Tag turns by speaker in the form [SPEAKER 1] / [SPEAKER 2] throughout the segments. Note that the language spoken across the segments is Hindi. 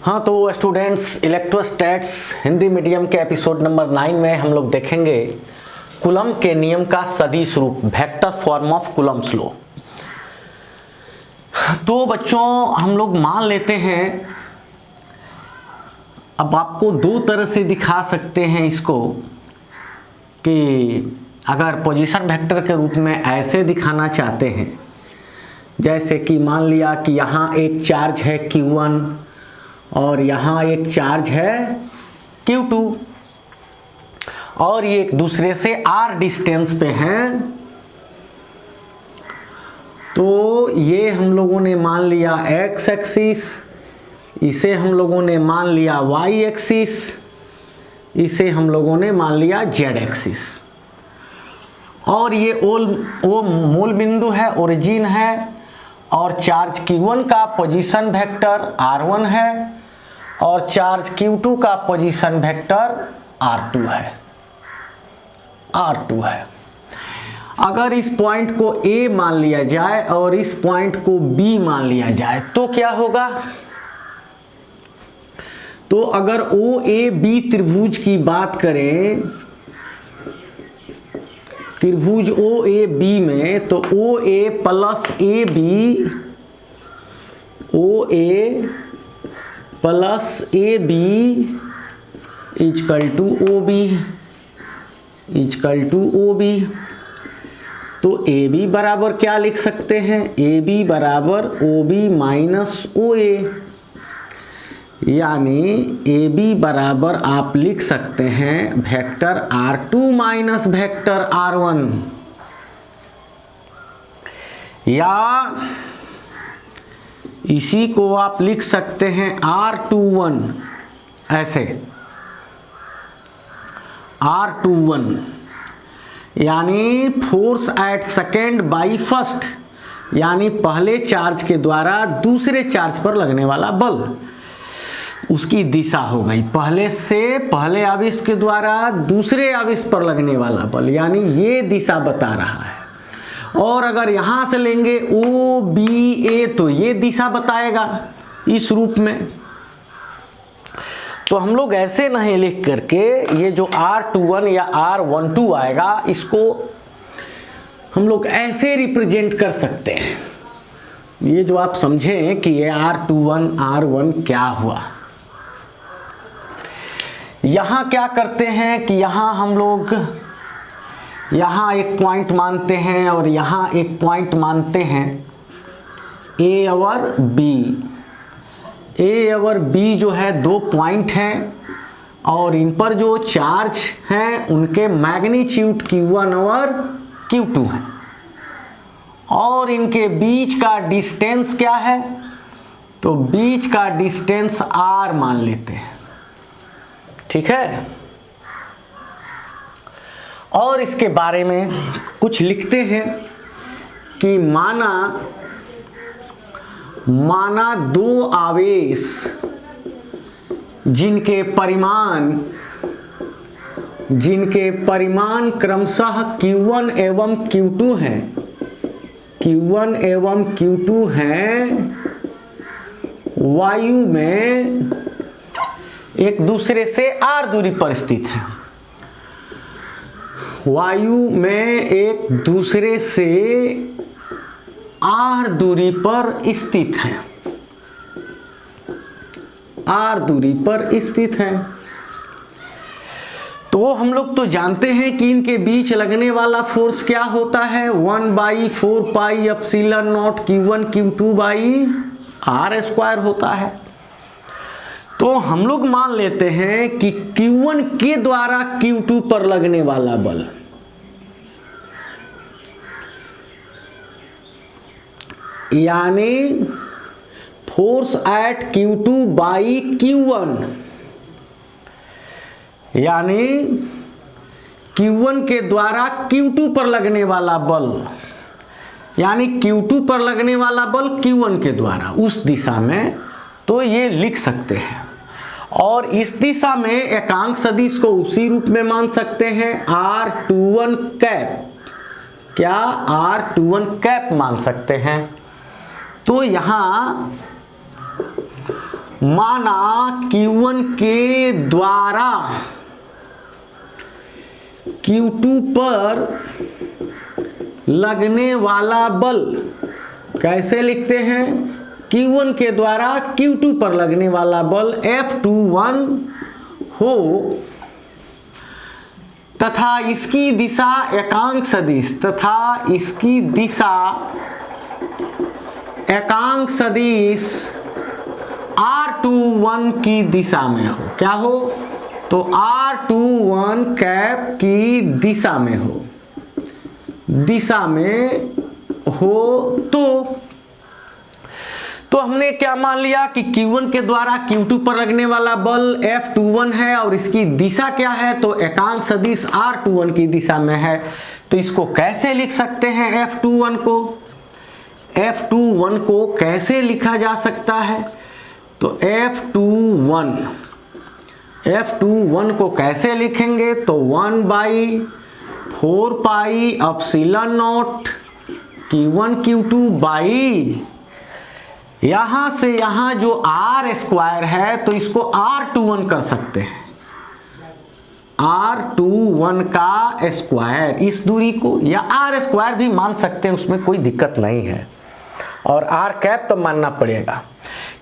[SPEAKER 1] हाँ तो स्टूडेंट्स, इलेक्ट्रोस्टैट्स हिंदी मीडियम के एपिसोड नंबर 9 में हम लोग देखेंगे कूलम्ब के नियम का सदिश रूप, vector form of Coulomb's law. तो बच्चों हम लोग मान लेते हैं, अब आपको दो तरह से दिखा सकते हैं इसको कि अगर पोजीशन वेक्टर के रूप में ऐसे दिखाना चाहते हैं, जैसे कि मान लिया कि यहाँ एक चार्ज है Q1 और यहाँ एक चार्ज है Q2 और ये एक दूसरे से R डिस्टेंस पे हैं। तो ये हम लोगों ने मान लिया X एक्सिस, इसे हम लोगों ने मान लिया Y एक्सिस, इसे हम लोगों ने मान लिया Z एक्सिस। और ये वो मूल बिंदु है, ओरिजिन है, और चार्ज Q1 का पोजीशन वेक्टर R1 है और चार्ज Q2 का पोजीशन वेक्टर R2 है। अगर इस पॉइंट को A मान लिया जाए और इस पॉइंट को B मान लिया जाए तो क्या होगा? तो अगर OAB त्रिभुज की बात करें, त्रिभुज OAB में, तो OA plus AB, OA plus AB equal to OB। तो AB बराबर क्या लिख सकते हैं? AB बराबर OB माइनस OA, यानी AB बराबर आप लिख सकते हैं vector R2 minus vector R1, या इसी को आप लिख सकते हैं R21, ऐसे R21 यानी force at second by first, यानी पहले चार्ज के द्वारा दूसरे चार्ज पर लगने वाला बल, उसकी दिशा हो गई पहले आवेश के द्वारा दूसरे आवेश पर लगने वाला बल, यानी ये दिशा बता रहा है। और अगर यहाँ से लेंगे OBA तो ये दिशा बताएगा इस रूप में। तो हम लोग ऐसे नहीं लिख करके ये जो R21 या R12 आएगा, इसको हम लोग ऐसे रिप्रेजेंट कर सकते हैं। ये जो आप समझें कि ये R21 R1 क्या हुआ। यहाँ क्या करते हैं कि यहाँ हम लोग यहाँ एक पॉइंट मानते हैं और यहाँ एक पॉइंट मानते हैं A और B। A और B जो है दो पॉइंट हैं और इन पर जो चार्ज हैं उनके मैग्नीट्यूड Q1 और Q2 हैं, और इनके बीच का डिस्टेंस क्या है? तो बीच का डिस्टेंस R मान लेते हैं, ठीक है। और इसके बारे में कुछ लिखते हैं कि माना दो आवेश जिनके परिमाण क्रमशः Q1 एवं Q2 हैं, वायु में एक दूसरे से R दूरी पर स्थित है, वायु में एक दूसरे से R दूरी पर स्थित है। तो हम लोग तो जानते हैं कि इनके बीच लगने वाला फोर्स क्या होता है? 1/4 pi epsilon naught Q1 Q2 by R square होता है। तो हम लोग मान लेते हैं कि Q1 के द्वारा Q2 पर लगने वाला बल, यानी force at Q2 by Q1, यानी Q1 के द्वारा Q2 पर लगने वाला बल, यानी Q2 पर लगने वाला बल Q1 के द्वारा उस दिशा में, तो ये लिख सकते हैं। और इस दिशा में एकांक सदिश को उसी रूप में मान सकते हैं R21 कैप, क्या R21 कैप मान सकते हैं। तो यहाँ माना Q1 के द्वारा Q2 पर लगने वाला बल कैसे लिखते हैं? Q1 के द्वारा Q2 पर लगने वाला बल F21 हो तथा इसकी दिशा एकांक सदिश R21 की दिशा में हो। क्या हो? तो R21 कैप की दिशा में हो तो हमने क्या मान लिया कि Q1 के द्वारा Q2 पर लगने वाला बल F21 है और इसकी दिशा क्या है? तो एकांक सदिश R21 की दिशा में है। तो इसको कैसे लिख सकते हैं? F21 को कैसे लिखा जा सकता है? तो F21 को कैसे लिखेंगे? तो 1/4 pi epsilon naught Q1 Q2 by, यहां से यहां जो R स्क्वायर है तो इसको R21 कर सकते हैं, R21 का स्क्वायर, इस दूरी को, या R स्क्वायर भी मान सकते हैं, उसमें कोई दिक्कत नहीं है, और R कैप तो मानना पड़ेगा,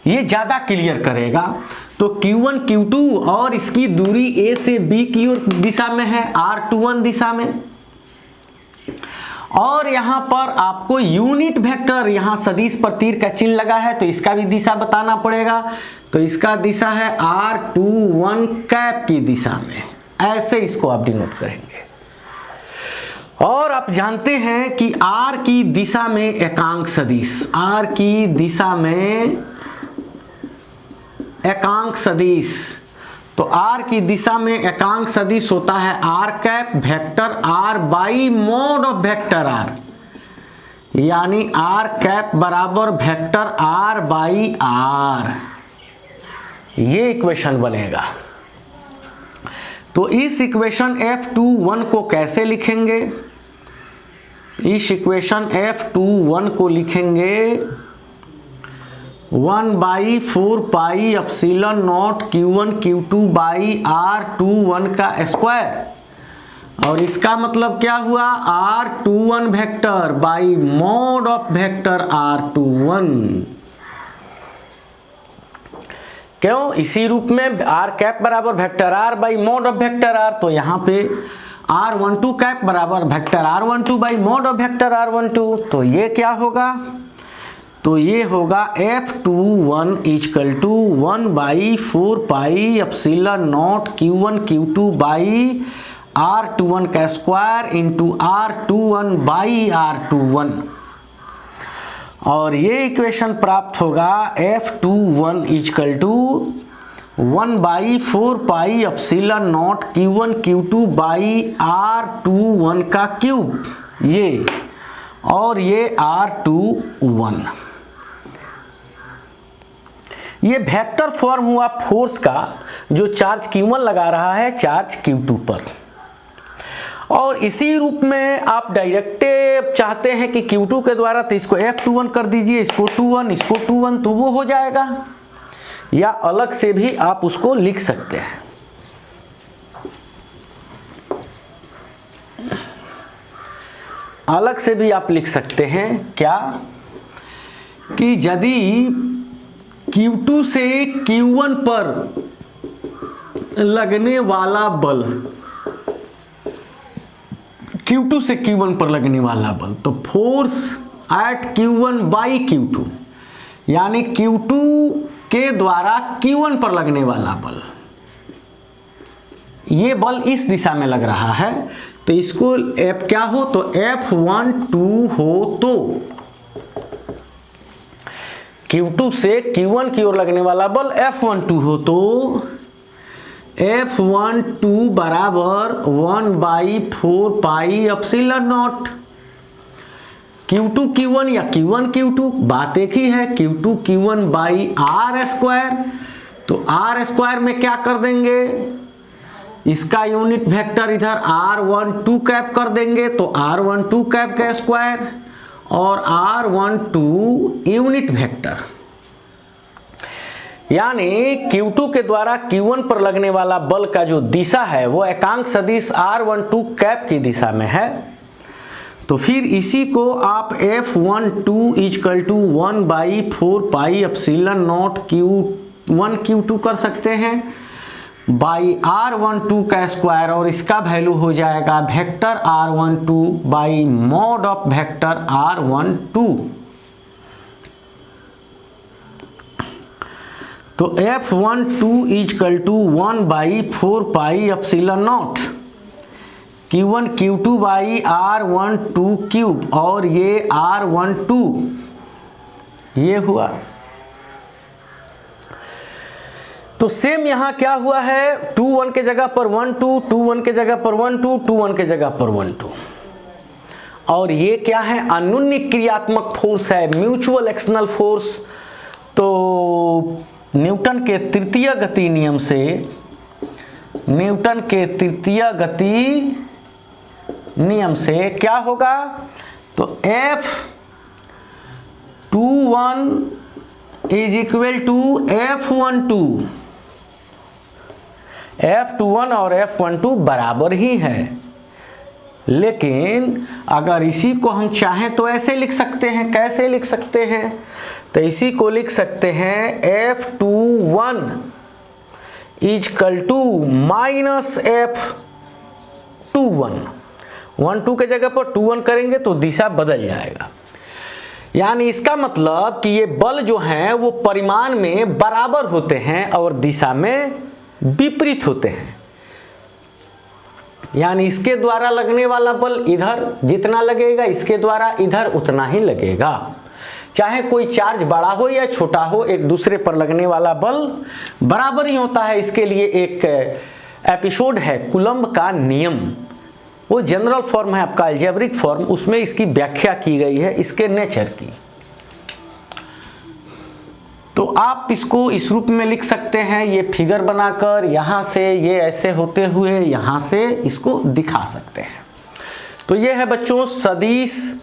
[SPEAKER 1] ये ज्यादा क्लियर करेगा। तो Q1 Q2 और इसकी दूरी A से B की ओर दिशा में है, R21 दिशा में, और यहां पर आपको यूनिट वेक्टर, यहां सदिश पर तीर का चिन्ह लगा है तो इसका भी दिशा बताना पड़ेगा। तो इसका दिशा है R21 कैप की दिशा में, ऐसे इसको आप डिनोट करेंगे। और आप जानते हैं कि R की दिशा में एकांक सदिश, R की दिशा में एकांक सदिश, तो R की दिशा में एकांक सदिश होता है R cap vector R by mod of vector R, यानी R कैप बराबर वेक्टर R बाई R, ये इक्वेशन बनेगा। तो इस इक्वेशन F21 को कैसे लिखेंगे? इस इक्वेशन F21 को लिखेंगे 1/4 pi epsilon naught Q1 Q2 by R21 का स्क्वायर, और इसका मतलब क्या हुआ? R21 vector by mod of vector R21। क्यों? इसी रूप में R कैप बराबर vector R by mod of vector R, तो यहाँ पे R12 कैप बराबर vector R12 by mod of vector R12, तो ये क्या होगा? तो ये होगा F21 equal to 1/4 pi epsilon naught Q1 Q2 by R21 का square into R21 by R21, और ये इक्वेशन प्राप्त होगा F21 equal to 1/4 pi epsilon naught Q1 Q2 by R21 का क्यूब, ये और ये R21। ये वेक्टर फॉर्म हुआ फोर्स का, जो चार्ज Q1 लगा रहा है चार्ज Q2 पर, और इसी रूप में आप डायरेक्ट चाहते हैं कि Q2 के द्वारा, तो इसको F21 कर दीजिए, इसको 21, इसको 21, तो वो हो जाएगा, या अलग से भी आप उसको लिख सकते हैं। अलग से भी आप लिख सकते हैं क्या? कि यदि Q2 से Q1 पर लगने वाला बल, Q2 से Q1 पर लगने वाला बल, तो force at Q1 by Q2, यानी Q2 के द्वारा Q1 पर लगने वाला बल, ये बल इस दिशा में लग रहा है, तो इसको F क्या हो? तो F12 हो, तो Q2 से Q1 की ओर लगने वाला बल F12 हो, तो F12 बराबर 1/4 pi epsilon not Q2 Q1 या Q1 Q2, बात एक ही है, Q2 Q1 by R square, तो R स्क्वायर में क्या कर देंगे? इसका यूनिट वेक्टर इधर R12 कैप कर देंगे, तो R12 कैप का स्क्वायर और R12 यूनिट वेक्टर, यानी Q2 के द्वारा Q1 पर लगने वाला बल का जो दिशा है वो एकांक सदिश R12 कैप की दिशा में है। तो फिर इसी को आप F12 equal to 1/4πε0 Q1 Q2 कर सकते हैं बाई R12 का स्क्वायर, और इसका वैल्यू हो जाएगा vector R12 by mod of vector R12। तो F12 equal to 1/4πε0 Q1 Q2 by R12 cube, और ये R12 ये हुआ। तो सेम यहां क्या हुआ है, 2 1 के जगह पर 1 2, 2 1 के जगह पर 1 2, 2 1 के जगह पर 1 2, और ये क्या है, अनुन्य क्रियात्मक फोर्स है, म्यूचुअल एक्शनल फोर्स। तो न्यूटन के तृतीय गति नियम से, न्यूटन के तृतीय गति नियम से क्या होगा, तो F21 is equal to F12। F21 और F12 बराबर ही है, लेकिन अगर इसी को हम चाहें तो ऐसे लिख सकते हैं। कैसे लिख सकते हैं, तो इसी को लिख सकते हैं F21 equal to minus F21। 1 2 के जगह पर 2 1 करेंगे तो दिशा बदल जाएगा। यानी इसका मतलब कि ये बल जो हैं वो परिमाण में बराबर होते हैं और दिशा में विपरीत होते हैं। यानी इसके द्वारा लगने वाला बल इधर जितना लगेगा, इसके द्वारा इधर उतना ही लगेगा। चाहे कोई चार्ज बड़ा हो या छोटा हो, एक दूसरे पर लगने वाला बल बराबर ही होता है। इसके लिए एक एपिसोड है कूलम्ब का नियम, वो जनरल फॉर्म है आपका अलजेब्रिक फॉर्म, उसमें इसकी व्याख्या की गई है इसके नेचर की। तो आप इसको इस रूप में लिख सकते हैं, ये फिगर बनाकर यहाँ से ये ऐसे होते हुए यहाँ से इसको दिखा सकते हैं। तो ये है बच्चों सदिश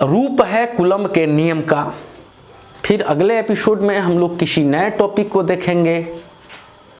[SPEAKER 1] रूप है कूलम्ब के नियम का। फिर अगले एपिसोड में हम लोग किसी नए टॉपिक को देखेंगे।